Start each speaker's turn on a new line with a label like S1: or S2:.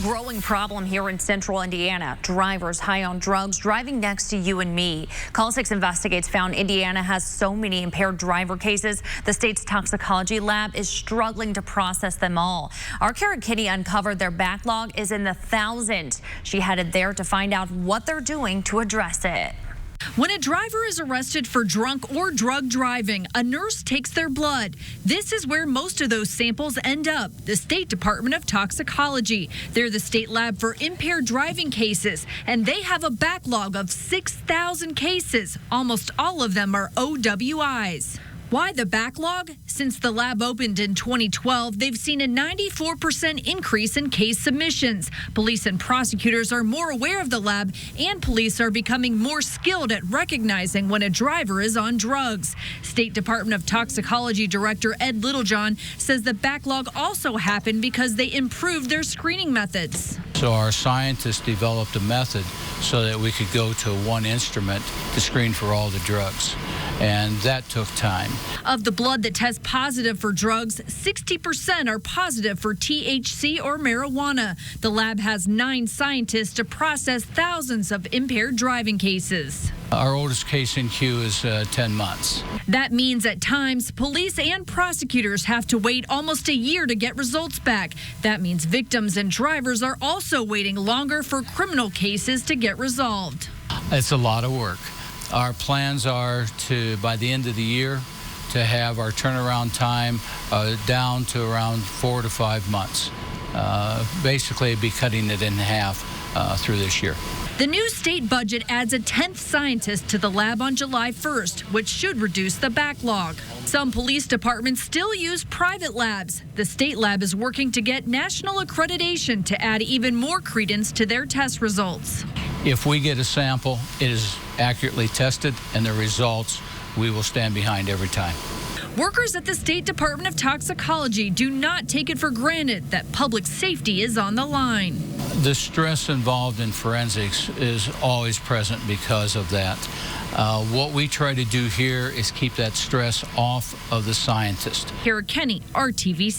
S1: growing problem here in central Indiana. Drivers high on drugs driving next to you and me. Call 6 Investigates found Indiana has so many impaired driver cases. The state's toxicology lab is struggling to process them all. Our Karen Kinney uncovered their backlog is in the thousands. She headed there to find out what they're doing to address it.
S2: When a driver is arrested for drunk or drug driving, a nurse takes their blood. This is where most of those samples end up, the State Department of Toxicology. They're the state lab for impaired driving cases, and they have a backlog of 6,000 cases. Almost all of them are OWIs. Why the backlog? Since the lab opened in 2012, they've seen a 94% increase in case submissions. Police and prosecutors are more aware of the lab, and police are becoming more skilled at recognizing when a driver is on drugs. State Department of Toxicology Director Ed Littlejohn says the backlog also happened because they improved their screening methods.
S3: So our scientists developed a method so that we could go to one instrument to screen for all the drugs, and that took time.
S2: Of the blood that tests positive for drugs, 60% are positive for THC or marijuana. The lab has 9 scientists to process thousands of impaired driving cases.
S3: Our oldest case in queue is 10 months.
S2: That means at times, police and prosecutors have to wait almost a year to get results back. That means victims and drivers are also waiting longer for criminal cases to get resolved.
S3: It's a lot of work. Our plans are to, by the end of the year, to have our turnaround time down to around 4 to 5 months. Basically, be cutting it in half through this year.
S2: The new state budget adds a 10th scientist to the lab on July 1st, which should reduce the backlog. Some police departments still use private labs. The state lab is working to get national accreditation to add even more credence to their test results.
S3: If we get a sample, it is accurately tested, and the results we will stand behind every time.
S2: Workers at the State Department of Toxicology do not take it for granted that public safety is on the line.
S3: The stress involved in forensics is always present because of that. What we try to do here is keep that stress off of the scientist.
S2: Karen Kinney, RTV6.